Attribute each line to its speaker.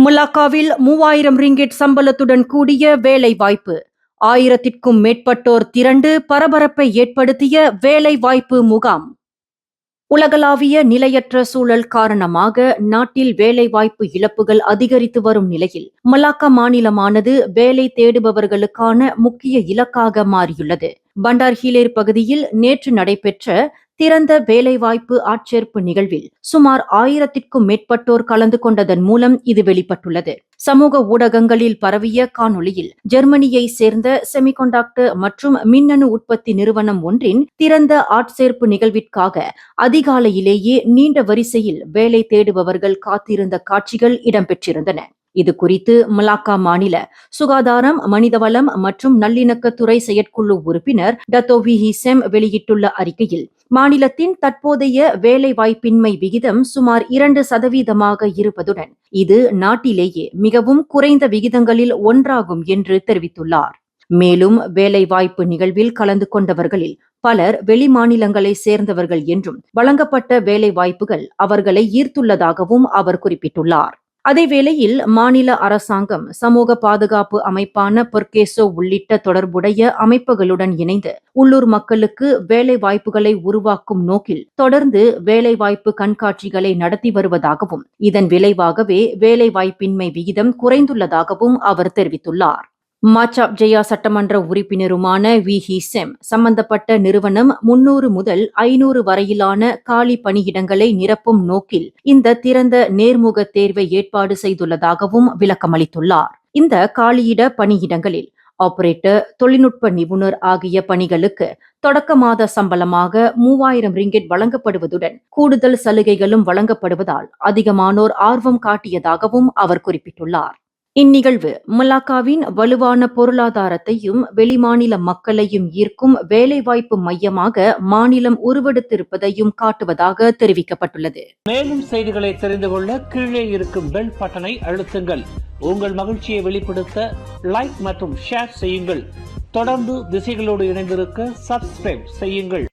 Speaker 1: மலாக்காவில் 3000 ringgit சம்பளத்துடன் கூடிய வேலை வாய்ப்பு. 1000க்கும் மேற்பட்டோர் திரண்டு பரபரப்பை ஏற்படுத்திய வேலை வாய்ப்பு முகாம். உலகளாவிய நிலையற்ற சூழல் காரணமாக நாட்டில் வேலைவாய்ப்பு இழப்புகள் அதிகரித்து வரும் நிலையில் மலாக்கா மாநிலமானது வேலை தேடுபவர்களுக்கான முக்கிய இலக்காக மாறியுள்ளது. பண்டார் ஹிலேர் பகுதியில் நேற்று நடைபெற்ற திறந்த வேலைவாய்ப்பு ஆட்சேர்ப்பு நிகழ்வில் சுமார் 1000க்கும் மேற்பட்டோர் கலந்து கொண்டதன் மூலம் இது வெளிப்பட்டுள்ளது. சமூக ஊடகங்களில் பரவிய காணொளியில் ஜெர்மனியை சேர்ந்த செமிகண்டக்டர் மற்றும் மின்னணு உற்பத்தி நிறுவனம் ஒன்றின் திறந்த ஆட்சேர்ப்பு நிகழ்விற்காக அதிகாலையிலேயே நீண்ட வரிசையில் வேலை தேடுபவர்கள் காத்திருந்த காட்சிகள் இடம்பெற்றிருந்தன. இது குறித்து மலாக்கா மாநில சுகாதாரம், மனிதவளம் மற்றும் நல்லிணக்கத்துறை செயற்குழு உறுப்பினர் டத்தோவி ஹிசெம் வெளியிட்டுள்ள அறிக்கையில், மாநிலத்தின் தற்போதைய வேலை வாய்ப்பின்மை விகிதம் சுமார் 2% இருப்பதுடன் இது நாட்டிலேயே மிகவும் குறைந்த விகிதங்களில் ஒன்றாகும் என்று தெரிவித்துள்ளார். மேலும் வேலைவாய்ப்பு நிகழ்வில் கலந்து கொண்டவர்களில் பலர் வெளிமாநிலங்களை சேர்ந்தவர்கள் என்றும் வழங்கப்பட்ட வேலை வாய்ப்புகள் அவர்களை ஈர்த்துள்ளதாகவும் அவர் குறிப்பிட்டுள்ளார். அதேவேளையில் மாநில அரசாங்கம் சமூக பாதுகாப்பு அமைப்பான பொர்கேசோ உள்ளிட்ட தொடர்புடைய அமைப்புகளுடன் இணைந்து உள்ளூர் மக்களுக்கு வேலை வாய்ப்புகளை உருவாக்கும் நோக்கில் தொடர்ந்து வேலைவாய்ப்பு கண்காட்சிகளை நடத்தி வருவதாகவும் இதன் விளைவாகவே வேலைவாய்ப்பின்மை விகிதம் குறைந்துள்ளதாகவும் அவர் தெரிவித்துள்ளார். மாச்சாப் ஜெயா சட்டமன்ற உறுப்பினருமான வி ஹிசெம் சம்பந்தப்பட்ட நிறுவனம் 300 முதல் 500 வரையிலான காலி பணியிடங்களை நிரப்பும் நோக்கில் இந்த திறந்த நேர்முக தேர்வை ஏற்பாடு செய்துள்ளதாகவும் விளக்கமளித்துள்ளார். இந்த காலியிட பணியிடங்களில் ஆபரேட்டர், தொழில்நுட்ப நிபுணர் ஆகிய பணிகளுக்கு தொடக்க மாத சம்பளமாக 3000 ரிங்கிட் வழங்கப்படுவதுடன் கூடுதல் சலுகைகளும் வழங்கப்படுவதால் அதிகமானோர் ஆர்வம் காட்டியதாகவும் அவர் குறிப்பிட்டுள்ளார். இந்நிகழ்வு மலாக்காவின் வலுவான பொருளாதாரத்தையும் வெளிமாநில மக்களையும் ஈர்க்கும் வேலைவாய்ப்பு மையமாக மாநிலம் உருவெடுத்திருப்பதையும் காட்டுவதாக தெரிவிக்கப்பட்டுள்ளது.
Speaker 2: மேலும் செய்திகளை தெரிந்து கொள்ள கீழே இருக்கும் பெல் பட்டனை அழுத்துங்கள். உங்கள் மகிழ்ச்சியை வெளிப்படுத்த லைக் மற்றும் ஷேர் செய்யுங்கள். தொடர்ந்து திசைகளோடு இணைந்திருக்க சப்ஸ்கிரைப் செய்யுங்கள்.